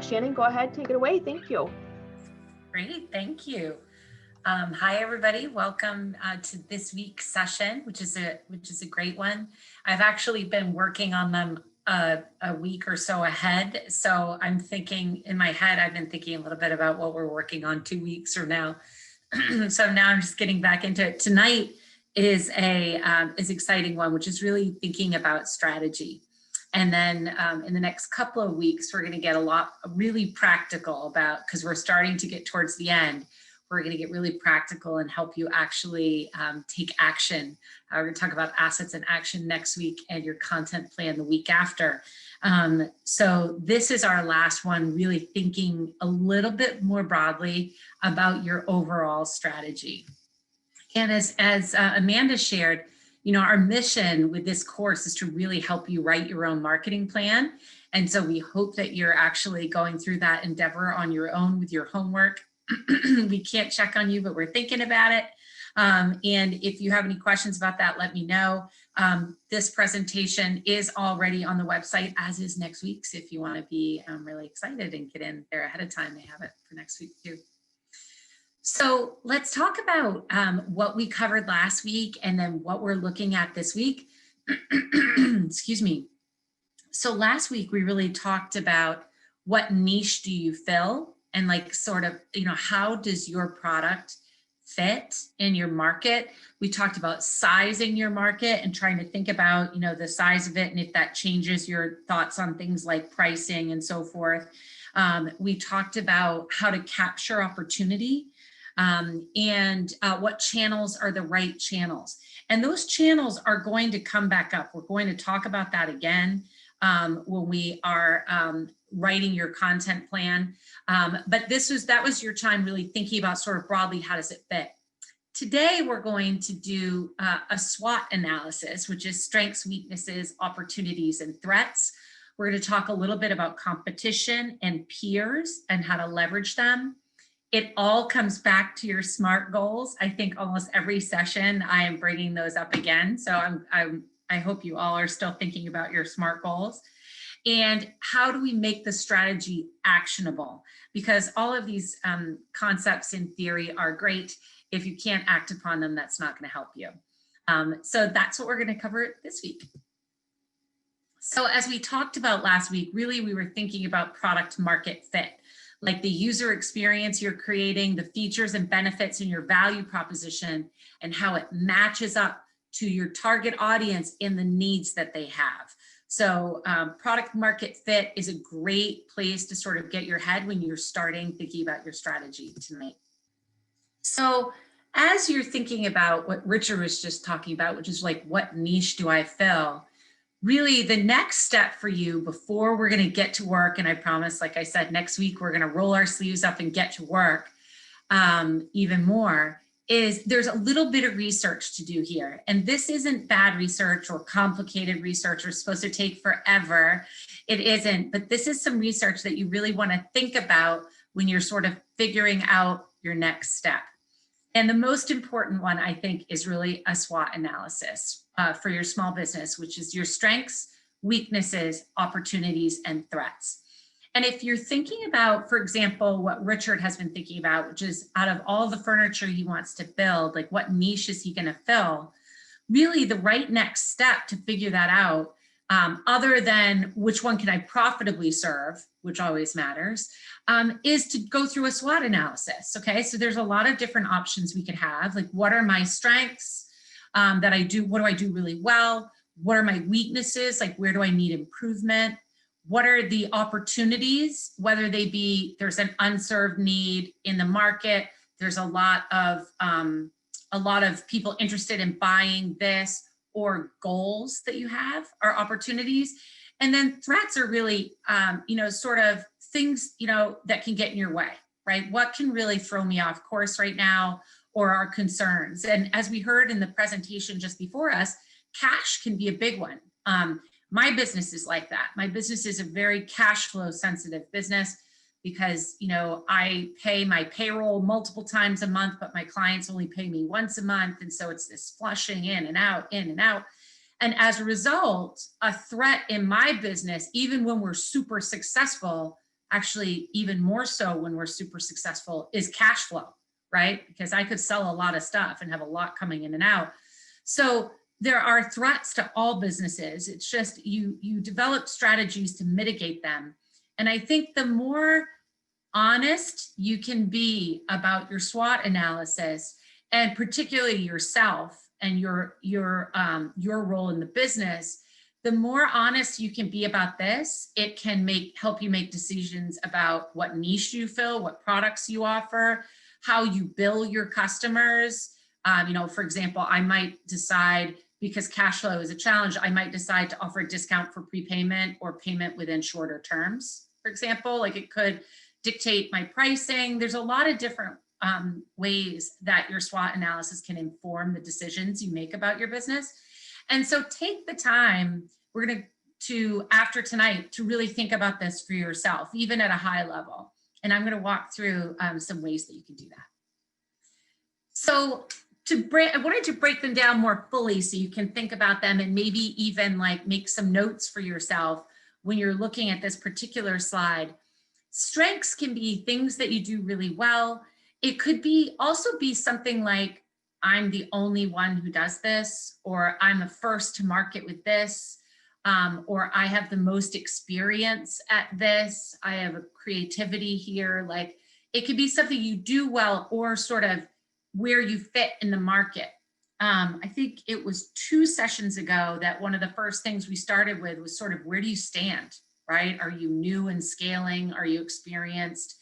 Shannon, go ahead, take it away. Thank you. Great, thank you. Hi, everybody. Welcome to this week's session, which is a great one. I've actually been working on them a week or so ahead. So I'm thinking in my head, I've been thinking a little bit about what we're working on 2 weeks from now. So now I'm just getting back into it. Tonight is is exciting one, which is really thinking about strategy. And then in the next couple of weeks, we're going to get really practical about, because we're starting to get towards the end. We're going to get really practical and help you actually take action. We're going to talk about assets and action next week and your content plan the week after. So this is our last one, really thinking a little bit more broadly about your overall strategy. And as Amanda shared, our mission with this course is to really help you write your own marketing plan. And so we hope that you're actually going through that endeavor on your own with your homework. We can't check on you, but we're thinking about it. And if you have any questions about that, let me know. This presentation is already on the website, as is next week's. If you want to be really excited and get in there ahead of time, they have it for next week too. So let's talk about what we covered last week and then what we're looking at this week. Excuse me. So last week, we really talked about what niche do you fill? And how does your product fit in your market? We talked about sizing your market and trying to think about, the size of it and if that changes your thoughts on things like pricing and so forth. We talked about how to capture opportunity and what channels are the right channels. And those channels are going to come back up. We're going to talk about that again when we are writing your content plan. But that was your time really thinking about sort of broadly, how does it fit? Today, we're going to do a SWOT analysis, which is strengths, weaknesses, opportunities, and threats. We're going to talk a little bit about competition and peers and how to leverage them. It all comes back to your SMART goals. I think almost every session I am bringing those up again. So I hope you all are still thinking about your SMART goals. And how do we make the strategy actionable? Because all of these concepts in theory are great. If you can't act upon them, that's not going to help you. So that's what we're going to cover this week. So as we talked about last week, really we were thinking about product market fit, like the user experience you're creating, the features and benefits in your value proposition, and how it matches up to your target audience in the needs that they have. So product market fit is a great place to sort of get your head when you're starting thinking about your strategy tonight. So as you're thinking about what Richard was just talking about, which is like, what niche do I fill? Really the next step for you before we're going to get to work, and I promise, like I said, next week, we're going to roll our sleeves up and get to work even more, is there's a little bit of research to do here. And this isn't bad research or complicated research or supposed to take forever. It isn't, but this is some research that you really want to think about when you're sort of figuring out your next step. And the most important one, I think, is really a SWOT analysis for your small business, which is your strengths, weaknesses, opportunities, and threats. And if you're thinking about, for example, what Richard has been thinking about, which is out of all the furniture he wants to build, like what niche is he going to fill? Really the right next step to figure that out, other than which one can I profitably serve, which always matters, is to go through a SWOT analysis. Okay, so there's a lot of different options we could have, like what are my strengths that I do, what do I do really well? What are my weaknesses? Like where do I need improvement? What are the opportunities, whether they be there's an unserved need in the market, there's a lot of people interested in buying this, or goals that you have are opportunities. And then threats are really, sort of things, that can get in your way, right? What can really throw me off course right now, or are concerns? And as we heard in the presentation just before us, cash can be a big one. My business is like that. My business is a very cash flow sensitive business because, I pay my payroll multiple times a month, but my clients only pay me once a month. And so it's this flushing in and out, in and out. And as a result, a threat in my business, even when we're super successful, actually even more so when we're super successful, is cash flow, right? Because I could sell a lot of stuff and have a lot coming in and out. So there are threats to all businesses. It's just you develop strategies to mitigate them. And I think the more honest you can be about your SWOT analysis, and particularly yourself and your role in the business, the more honest you can be about this, it can help you make decisions about what niche you fill, what products you offer, how you bill your customers. For example, I might decide, because cash flow is a challenge, I might decide to offer a discount for prepayment or payment within shorter terms, for example. Like, it could dictate my pricing. There's a lot of different ways that your SWOT analysis can inform the decisions you make about your business. And so take the time, we're going to, after tonight, to really think about this for yourself, even at a high level. And I'm going to walk through some ways that you can do that. So I wanted to break them down more fully so you can think about them, and maybe even like make some notes for yourself when you're looking at this particular slide. Strengths can be things that you do really well. It could also be something like, I'm the only one who does this, or I'm the first to market with this, or I have the most experience at this. I have a creativity here. Like, it could be something you do well, or sort of where you fit in the market. I think it was 2 sessions ago that one of the first things we started with was sort of, where do you stand, right? Are you new and scaling? Are you experienced?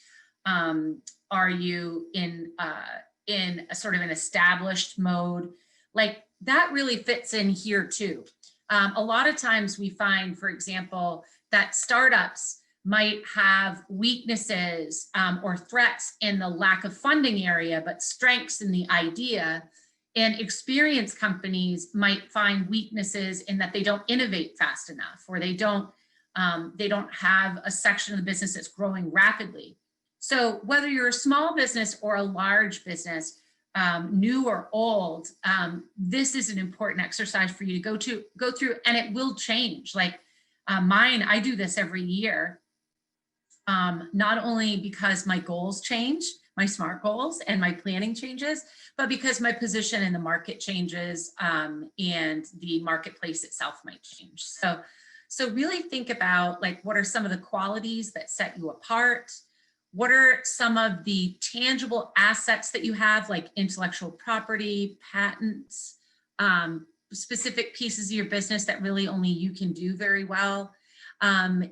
Are you in a sort of an established mode? Like, that really fits in here too. A lot of times we find, for example, that startups might have weaknesses or threats in the lack of funding area, but strengths in the idea. And experienced companies might find weaknesses in that they don't innovate fast enough, or they don't have a section of the business that's growing rapidly. So whether you're a small business or a large business, new or old, this is an important exercise for you to go through, and it will change. Like mine, I do this every year, not only because my goals change, my SMART goals, and my planning changes, but because my position in the market changes, and the marketplace itself might change. So really think about, like, what are some of the qualities that set you apart? What are some of the tangible assets that you have, like intellectual property, patents, specific pieces of your business that really only you can do very well? And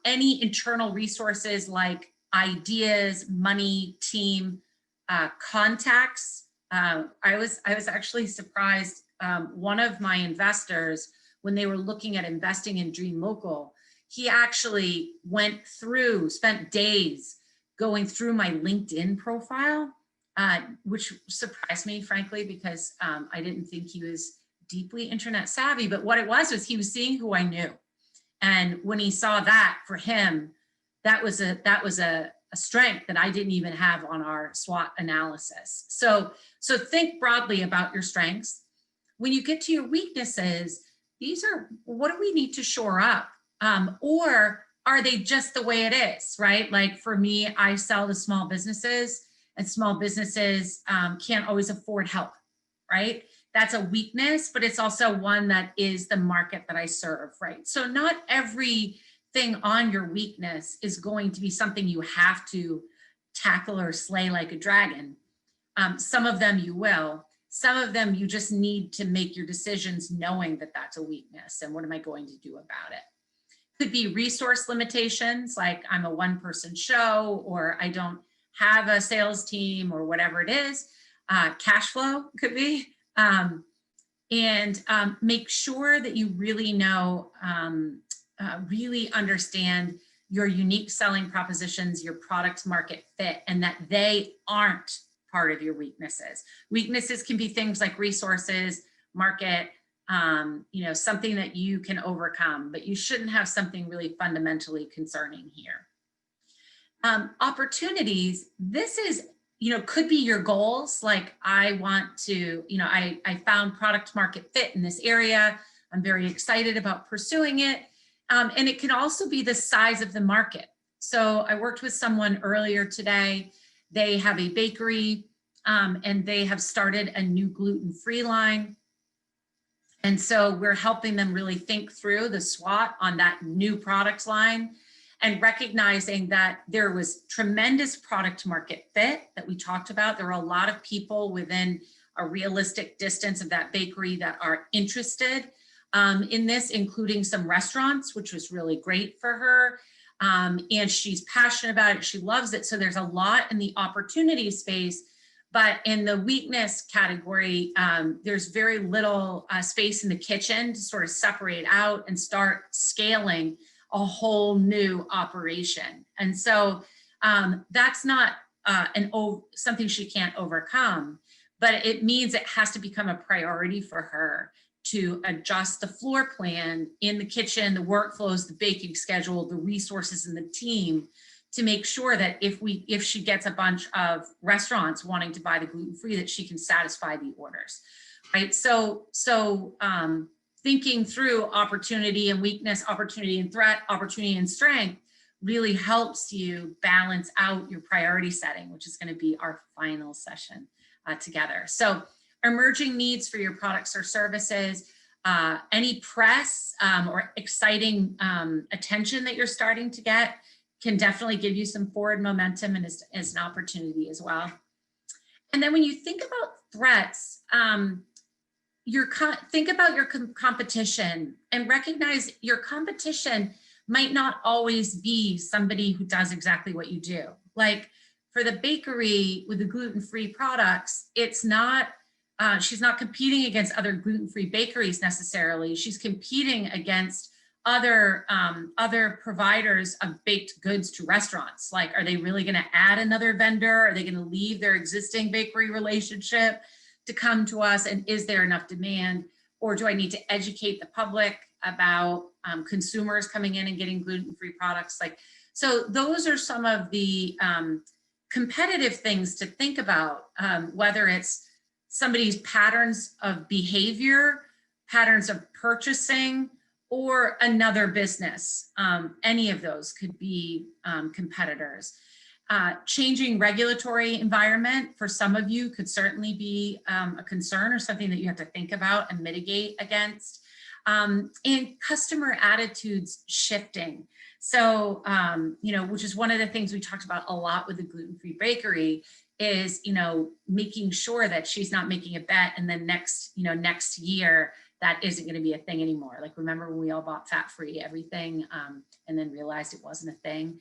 any internal resources like ideas, money, team, contacts. I was actually surprised. One of my investors, when they were looking at investing in Dream Local, he actually spent days going through my LinkedIn profile, which surprised me, frankly, because I didn't think he was deeply internet savvy. But what it was he was seeing who I knew. And when he saw that, for him, that was a strength that I didn't even have on our SWOT analysis. So think broadly about your strengths. When you get to your weaknesses, these are, what do we need to shore up? Or are they just the way it is, right? Like for me, I sell to small businesses, and small businesses can't always afford help, right? That's a weakness, but it's also one that is the market that I serve, right? So not everything on your weakness is going to be something you have to tackle or slay like a dragon. Some of them you will. Some of them you just need to make your decisions knowing that that's a weakness, and what am I going to do about it? Could be resource limitations, like I'm a one-person show, or I don't have a sales team, or whatever it is. Cash flow could be. And make sure that you really know, really understand your unique selling propositions, your product market fit, and that they aren't part of your weaknesses. Weaknesses can be things like resources, market, something that you can overcome, but you shouldn't have something really fundamentally concerning here. Opportunities, this is, could be your goals. Like I want to, I found product market fit in this area. I'm very excited about pursuing it. And it can also be the size of the market. So I worked with someone earlier today. They have a bakery and they have started a new gluten-free line. And so we're helping them really think through the SWOT on that new product line and recognizing that there was tremendous product market fit that we talked about. There were a lot of people within a realistic distance of that bakery that are interested in this, including some restaurants, which was really great for her. And she's passionate about it. She loves it. So there's a lot in the opportunity space, but in the weakness category, there's very little space in the kitchen to sort of separate out and start scaling a whole new operation. And so that's not something she can't overcome, but it means it has to become a priority for her to adjust the floor plan in the kitchen, the workflows, the baking schedule, the resources in the team to make sure that if she gets a bunch of restaurants wanting to buy the gluten-free, that she can satisfy the orders, right? So thinking through opportunity and weakness, opportunity and threat, opportunity and strength really helps you balance out your priority setting, which is going to be our final session together. So emerging needs for your products or services, any press or exciting attention that you're starting to get can definitely give you some forward momentum and is an opportunity as well. And then when you think about threats, think about your competition and recognize your competition might not always be somebody who does exactly what you do. Like for the bakery with the gluten-free products, it's not, she's not competing against other gluten-free bakeries necessarily. She's competing against other providers of baked goods to restaurants. Like, are they really going to add another vendor? Are they going to leave their existing bakery relationship to come to us? And is there enough demand? Or do I need to educate the public about consumers coming in and getting gluten-free products? Like, so those are some of the competitive things to think about, whether it's somebody's patterns of behavior, patterns of purchasing, or another business. Any of those could be competitors. Changing regulatory environment for some of you could certainly be a concern or something that you have to think about and mitigate against. And customer attitudes shifting. So, which is one of the things we talked about a lot with the gluten-free bakery is, making sure that she's not making a bet and then next year that isn't going to be a thing anymore. Like, remember when we all bought fat-free everything and then realized it wasn't a thing?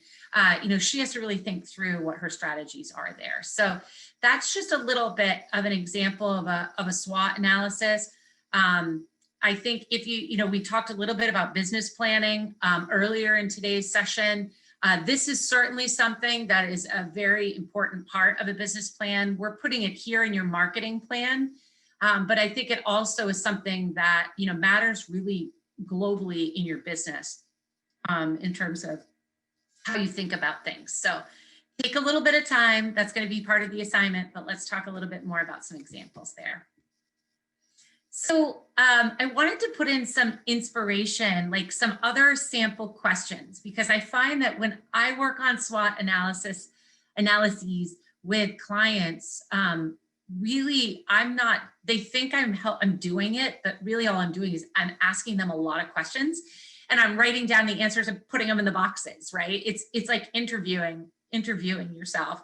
She has to really think through what her strategies are there. So that's just a little bit of an example of a SWOT analysis. I think if we talked a little bit about business planning earlier in today's session. This is certainly something that is a very important part of a business plan. We're putting it here in your marketing plan. But I think it also is something that, matters really globally in your business in terms of how you think about things. So take a little bit of time. That's going to be part of the assignment, but let's talk a little bit more about some examples there. So I wanted to put in some inspiration, like some other sample questions, because I find that when I work on SWOT analyses with clients, really, they think I'm doing it, but really all I'm doing is I'm asking them a lot of questions and I'm writing down the answers and putting them in the boxes, right? It's like interviewing yourself.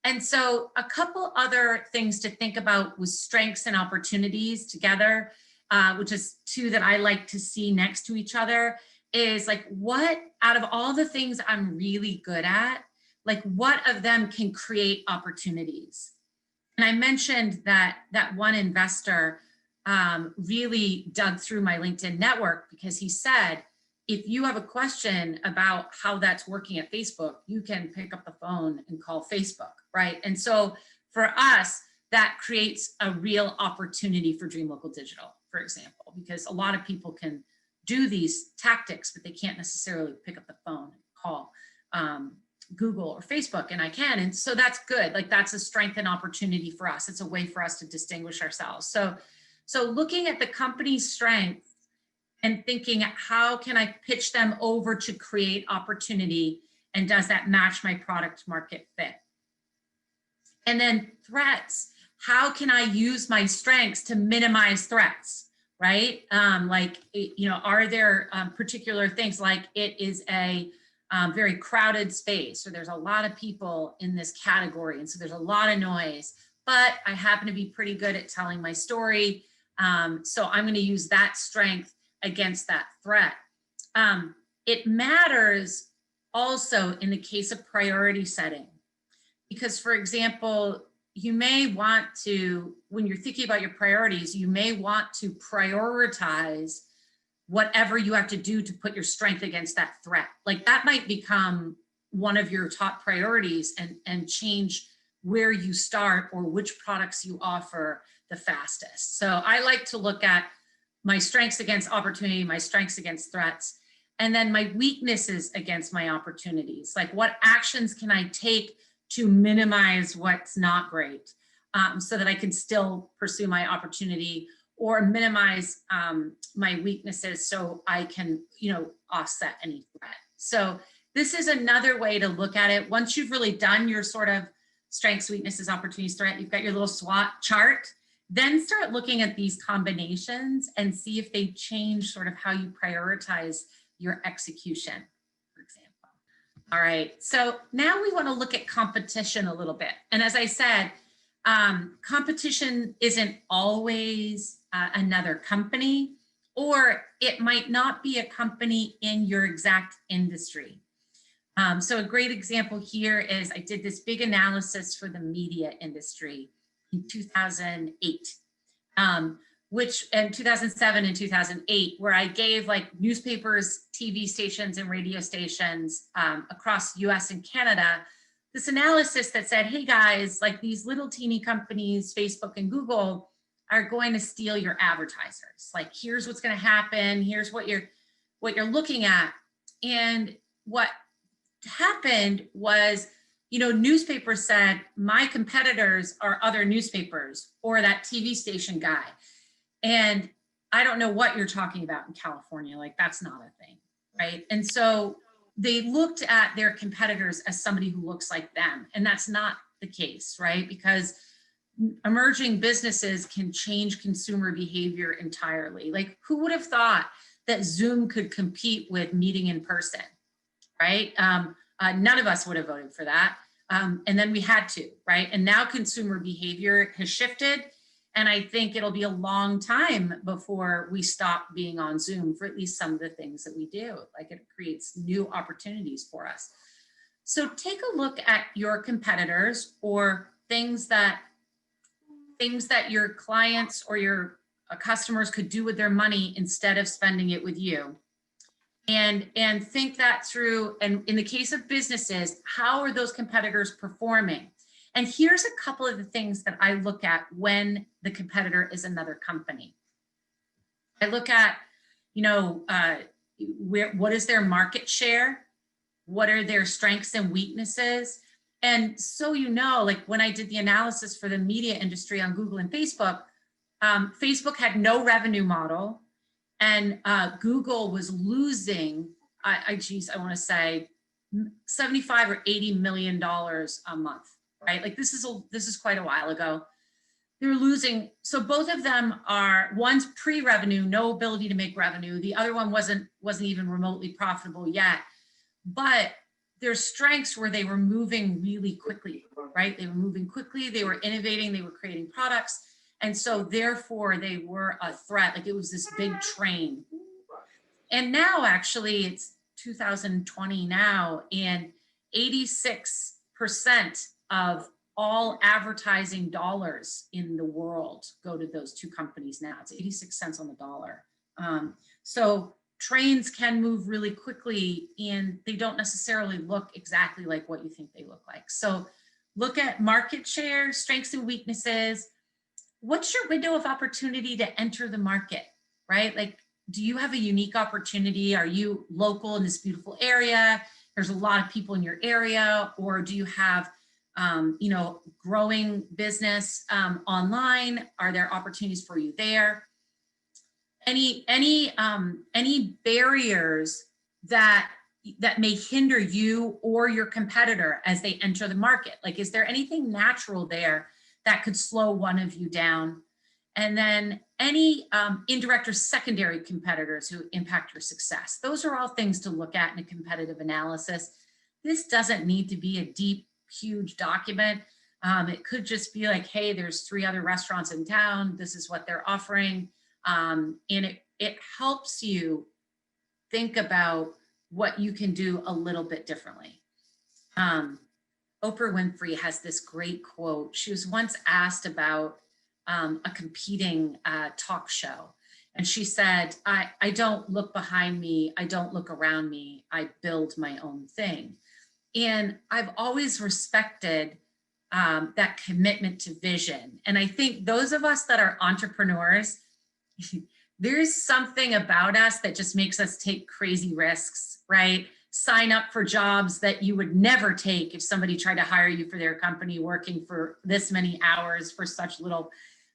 And so a couple other things to think about with strengths and opportunities together, which is two that I like to see next to each other, is like, what out of all the things I'm really good at, like what of them can create opportunities? And I mentioned that one investor really dug through my LinkedIn network because he said, if you have a question about how that's working at Facebook, you can pick up the phone and call Facebook, right? And so for us, that creates a real opportunity for Dream Local Digital, for example, because a lot of people can do these tactics, but they can't necessarily pick up the phone and call Google or Facebook, and I can. And so that's good. Like, that's a strength and opportunity for us. It's a way for us to distinguish ourselves. So looking at the company's strength and thinking, how can I pitch them over to create opportunity? And does that match my product market fit? And then threats. How can I use my strengths to minimize threats, right? Are there particular things like it is a very crowded space, or there's a lot of people in this category, and so there's a lot of noise, but I happen to be pretty good at telling my story. So I'm going to use that strength against that threat. It matters also in the case of priority setting, because, for example, you may want to, when you're thinking about your priorities, you may want to prioritize whatever you have to do to put your strength against that threat. Like that might become one of your top priorities and change where you start or which products you offer the fastest. So I like to look at my strengths against opportunity, my strengths against threats, and then my weaknesses against my opportunities. Like what actions can I take to minimize what's not great, so that I can still pursue my opportunity, or minimize my weaknesses so I can, offset any threat. So this is another way to look at it. Once you've really done your sort of strengths, weaknesses, opportunities, threat, you've got your little SWOT chart, then start looking at these combinations and see if they change sort of how you prioritize your execution, for example. All right, so now we want to look at competition a little bit. And as I said, competition isn't always another company, or it might not be a company in your exact industry. So a great example here is I did this big analysis for the media industry in 2008, which in 2007 and 2008, where I gave like newspapers, TV stations, and radio stations across US and Canada this analysis that said, hey guys, like these little teeny companies, Facebook and Google, are going to steal your advertisers. Like, here's what's going to happen. Here's what you're looking at. And what happened was, newspapers said, my competitors are other newspapers or that TV station guy. And I don't know what you're talking about in California. Like, that's not a thing, right? And so they looked at their competitors as somebody who looks like them. And that's not the case, right? Because emerging businesses can change consumer behavior entirely. Like, who would have thought that Zoom could compete with meeting in person, right? None of us would have voted for that. And then we had to, right? And now consumer behavior has shifted. And I think it'll be a long time before we stop being on Zoom for at least some of the things that we do. Like, it creates new opportunities for us. So take a look at your competitors or things that your clients or your customers could do with their money instead of spending it with you. And think that through. And in the case of businesses, how are those competitors performing? And here's a couple of the things that I look at when the competitor is another company. I look at, what is their market share? What are their strengths and weaknesses? And so, like when I did the analysis for the media industry on Google and Facebook, Facebook had no revenue model, and Google was losing, I want to say $75 or $80 million a month, right? Like this is quite a while ago. They were losing. So both of them are, one's pre-revenue, no ability to make revenue. The other one wasn't even remotely profitable yet, but their strengths were they were moving really quickly, right? They were moving quickly, they were innovating, they were creating products. And so therefore they were a threat. Like, it was this big train. And now actually it's 2020 now, and 86% of all advertising dollars in the world go to those two companies now. It's 86 cents on the dollar. So trains can move really quickly, and they don't necessarily look exactly like what you think they look like. So look at market share, strengths and weaknesses. What's your window of opportunity to enter the market, right? Like, do you have a unique opportunity? Are you local in this beautiful area? There's a lot of people in your area, or do you have, growing business online? Are there opportunities for you there? Any barriers that that may hinder you or your competitor as they enter the market? Like, is there anything natural there that could slow one of you down? And then any indirect or secondary competitors who impact your success. Those are all things to look at in a competitive analysis. This doesn't need to be a deep, huge document. It could just be like, hey, there's 3 other restaurants in town. This is what they're offering. And it helps you think about what you can do a little bit differently. Oprah Winfrey has this great quote. She was once asked about a competing talk show. And she said, I don't look behind me. I don't look around me. I build my own thing. And I've always respected that commitment to vision. And I think those of us that are entrepreneurs, there's something about us that just makes us take crazy risks, right? Sign up for jobs that you would never take if somebody tried to hire you for their company, working for this many hours for such little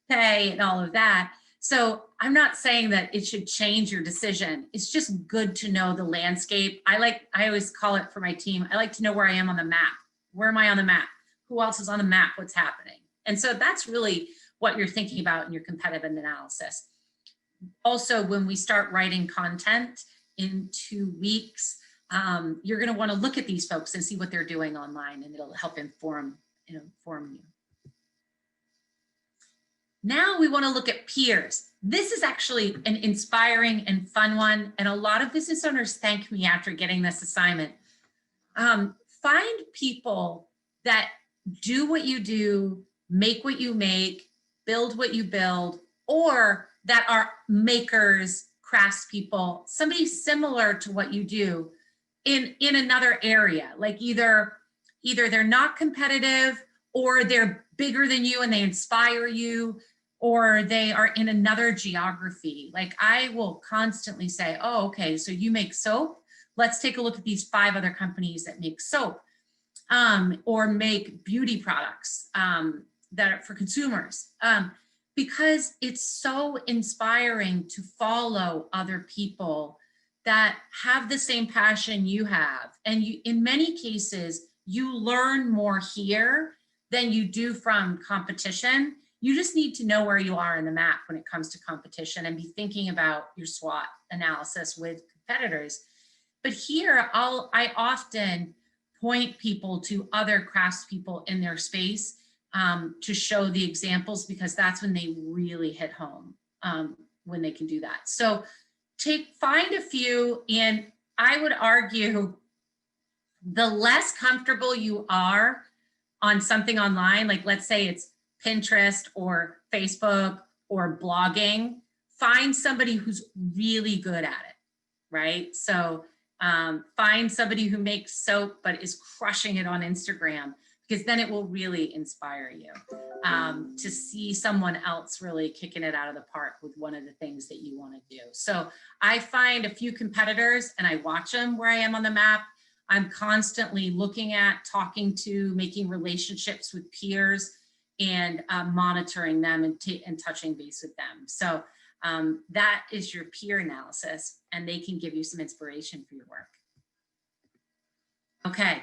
pay and all of that. So I'm not saying that it should change your decision. It's just good to know the landscape. I always call it for my team, I like to know where I am on the map. Where am I on the map? Who else is on the map? What's happening? And so that's really what you're thinking about in your competitive analysis. Also, when we start writing content in 2 weeks, you're going to want to look at these folks and see what they're doing online, and it'll help inform you. Now we want to look at peers. This is actually an inspiring and fun one, and a lot of business owners thank me after getting this assignment. Find people that do what you do, make what you make, build what you build, or that are makers, craftspeople, somebody similar to what you do in another area. Like either they're not competitive, or they're bigger than you and they inspire you, or they are in another geography. Like I will constantly say, oh, okay, so you make soap. Let's take a look at these 5 other companies that make soap, or make beauty products that are for consumers. Because it's so inspiring to follow other people that have the same passion you have. And you, in many cases, you learn more here than you do from competition. You just need to know where you are in the map when it comes to competition and be thinking about your SWOT analysis with competitors. But here, I often point people to other craftspeople in their space to show the examples, because that's when they really hit home, when they can do that. So find a few, and I would argue the less comfortable you are on something online, like let's say it's Pinterest or Facebook or blogging, find somebody who's really good at it, right? So find somebody who makes soap but is crushing it on Instagram, because then it will really inspire you to see someone else really kicking it out of the park with one of the things that you want to do. So I find a few competitors and I watch them where I am on the map. I'm constantly looking at, talking to, making relationships with peers, and monitoring them and touching base with them. So that is your peer analysis, and they can give you some inspiration for your work. Okay,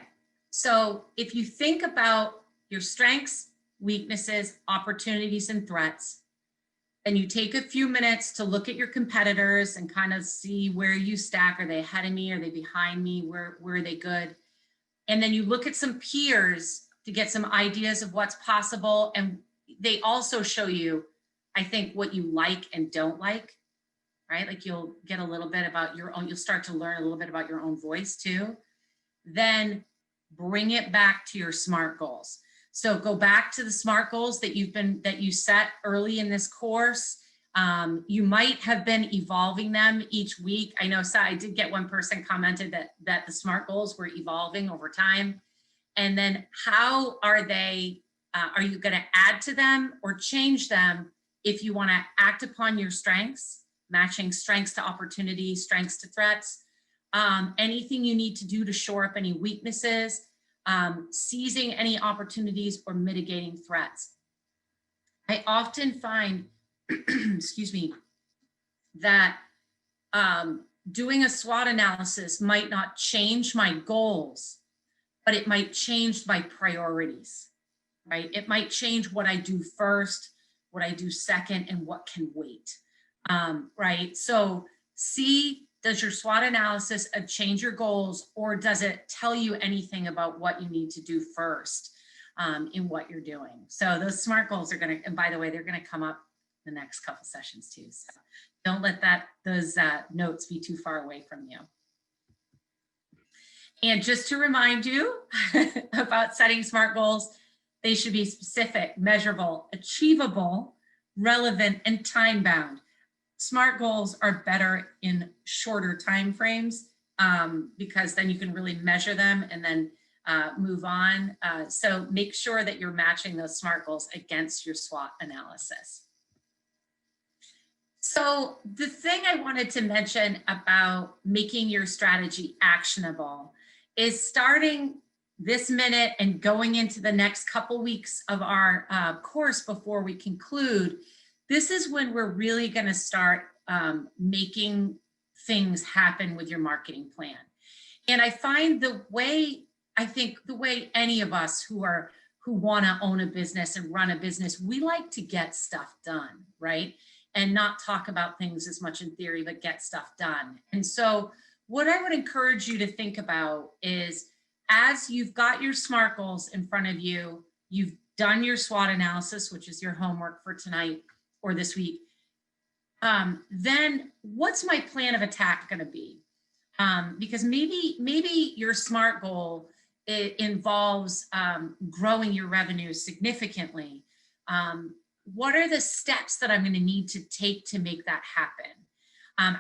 so if you think about your strengths, weaknesses, opportunities, and threats, and you take a few minutes to look at your competitors and kind of see where you stack. Are they ahead of me? Are they behind me? Where are they good? And then you look at some peers to get some ideas of what's possible. And they also show you, I think, what you like and don't like, right? Like you'll get a little bit about your own, you'll start to learn a little bit about your own voice too. Then bring it back to your SMART goals. So go back to the SMART goals that you set early in this course. You might have been evolving them each week. I know, so I did get one person commented that the SMART goals were evolving over time. And then how are they, are you going to add to them or change them if you want to act upon your strengths, matching strengths to opportunities, strengths to threats, anything you need to do to shore up any weaknesses, seizing any opportunities or mitigating threats. I often find, excuse me, that doing a SWOT analysis might not change my goals, but it might change my priorities, right? It might change what I do first, what I do second, and what can wait, right? So does your SWOT analysis change your goals, or does it tell you anything about what you need to do first in what you're doing? So those SMART goals are going to, and by the way, they're going to come up the next couple sessions too. So don't let those notes be too far away from you. And just to remind you about setting SMART goals, they should be specific, measurable, achievable, relevant, and time-bound. SMART goals are better in shorter time frames because then you can really measure them and then move on. So make sure that you're matching those SMART goals against your SWOT analysis. So the thing I wanted to mention about making your strategy actionable is starting this minute and going into the next couple weeks of our course before we conclude. This is when we're really going to start making things happen with your marketing plan. And I find the way any of us who want to own a business and run a business, we like to get stuff done, right? And not talk about things as much in theory, but get stuff done. And so what I would encourage you to think about is, as you've got your SMART goals in front of you, you've done your SWOT analysis, which is your homework for tonight or this week, then what's my plan of attack going to be? Because maybe your SMART goal involves growing your revenue significantly. What are the steps that I'm going to need to take to make that happen?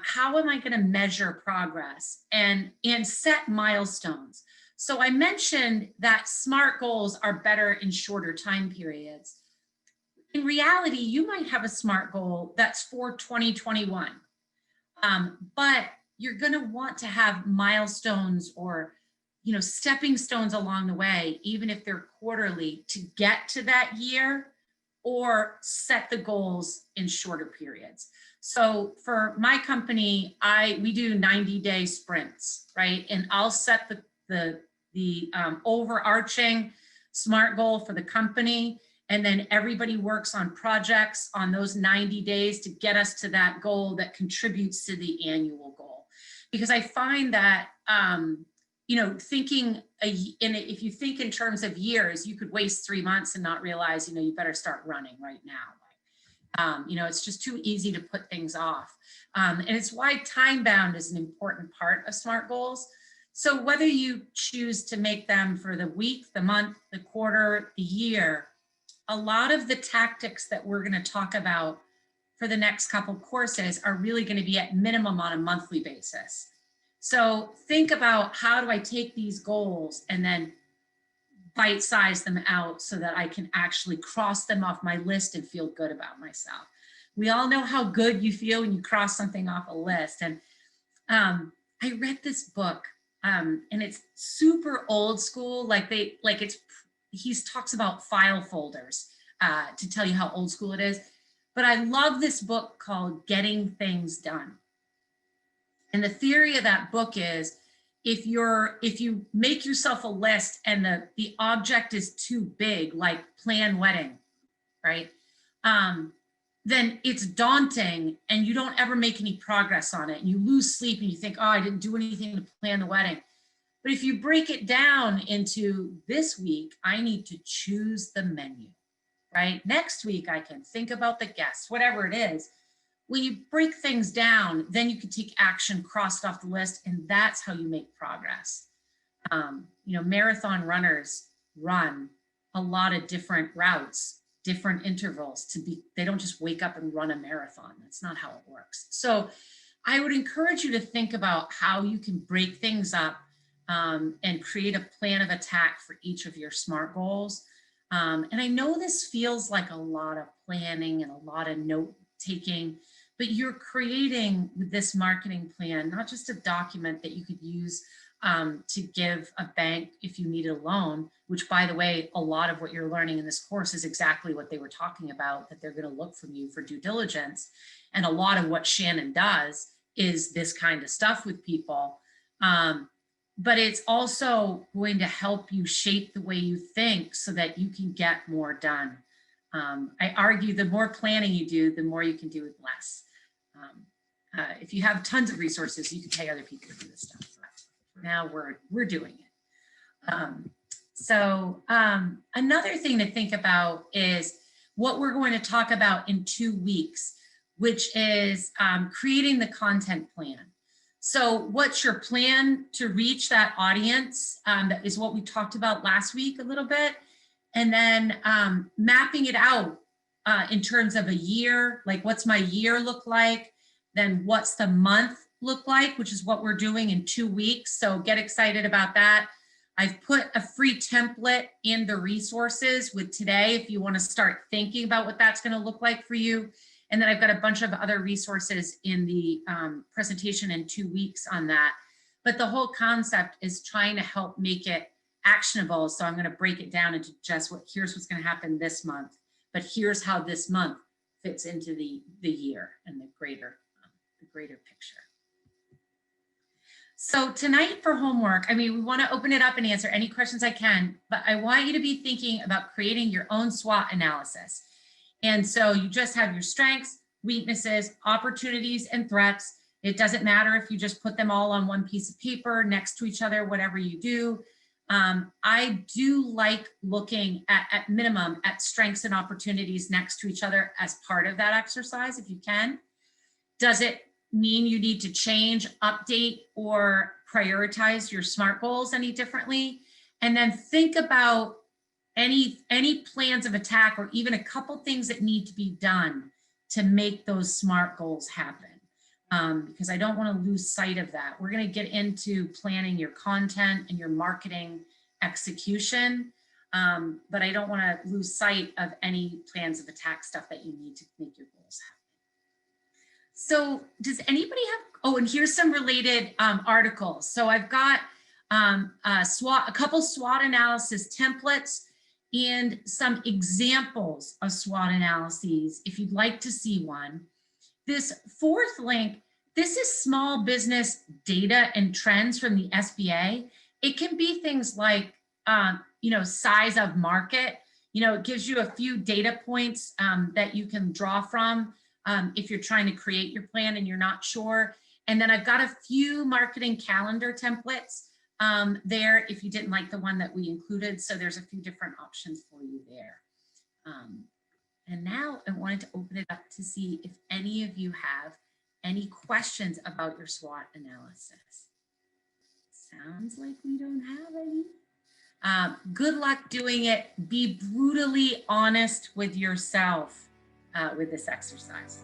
How am I going to measure progress and set milestones? So I mentioned that SMART goals are better in shorter time periods. In reality, you might have a SMART goal that's for 2021, but you're going to want to have milestones or stepping stones along the way, even if they're quarterly, to get to that year, or set the goals in shorter periods. So for my company, we do 90-day sprints, right? And I'll set the overarching SMART goal for the company, and then everybody works on projects on those 90 days to get us to that goal that contributes to the annual goal. Because I find that if you think in terms of years, you could waste 3 months and not realize, you better start running right now. It's just too easy to put things off. And it's why time bound is an important part of SMART goals. So whether you choose to make them for the week, the month, the quarter, the year, a lot of the tactics that we're going to talk about for the next couple courses are really going to be at minimum on a monthly basis. So think about, how do I take these goals and then bite-size them out so that I can actually cross them off my list and feel good about myself. We all know how good you feel when you cross something off a list. And I read this book and it's super old school. He talks about file folders to tell you how old school it is. But I love this book called Getting Things Done. And the theory of that book is, if you make yourself a list and the object is too big, like plan wedding, right? Then it's daunting and you don't ever make any progress on it. And you lose sleep and you think, oh, I didn't do anything to plan the wedding. But if you break it down into, this week, I need to choose the menu, right? Next week, I can think about the guests, whatever it is. When you break things down, then you can take action, cross it off the list, and that's how you make progress. Marathon runners run a lot of different routes, different intervals. They don't just wake up and run a marathon. That's not how it works. So I would encourage you to think about how you can break things up and create a plan of attack for each of your SMART goals. And I know this feels like a lot of planning and a lot of note taking, but you're creating with this marketing plan, not just a document that you could use to give a bank if you need a loan, which, by the way, a lot of what you're learning in this course is exactly what they were talking about, that they're going to look from you for due diligence. And a lot of what Shannon does is this kind of stuff with people. But it's also going to help you shape the way you think so that you can get more done. I argue the more planning you do, the more you can do with less. If you have tons of resources, you can pay other people to do this stuff. But now we're doing it. Another thing to think about is what we're going to talk about in 2 weeks, which is creating the content plan. So what's your plan to reach that audience? That is what we talked about last week a little bit. And then mapping it out in terms of a year, like what's my year look like? Then what's the month look like, which is what we're doing in 2 weeks. So get excited about that. I've put a free template in the resources with today if you want to start thinking about what that's going to look like for you. And then I've got a bunch of other resources in the presentation in 2 weeks on that. But the whole concept is trying to help make it actionable. So I'm going to break it down into just here's what's going to happen this month, but here's how this month fits into the year and the greater picture. So tonight for homework, I mean, we want to open it up and answer any questions I can, but I want you to be thinking about creating your own SWOT analysis. And so you just have your strengths, weaknesses, opportunities, and threats. It doesn't matter if you just put them all on one piece of paper next to each other, whatever you do. I do like looking at minimum at strengths and opportunities next to each other as part of that exercise, if you can. Does it mean you need to change, update, or prioritize your SMART goals any differently? And then think about any plans of attack or even a couple things that need to be done to make those SMART goals happen. Because I don't want to lose sight of that. We're going to get into planning your content and your marketing execution, but I don't want to lose sight of any plans of attack stuff that you need to make your goals happen. So does anybody have, oh, and here's some related articles. So I've got a couple SWOT analysis templates and some examples of SWOT analyses if you'd like to see one. This fourth link, this is small business data and trends from the SBA. It can be things like, size of market. It gives you a few data points that you can draw from if you're trying to create your plan and you're not sure. And then I've got a few marketing calendar templates there if you didn't like the one that we included. So there's a few different options for you there. And now I wanted to open it up to see if any of you have any questions about your SWOT analysis. Sounds like we don't have any. Good luck doing it. Be brutally honest with yourself with this exercise.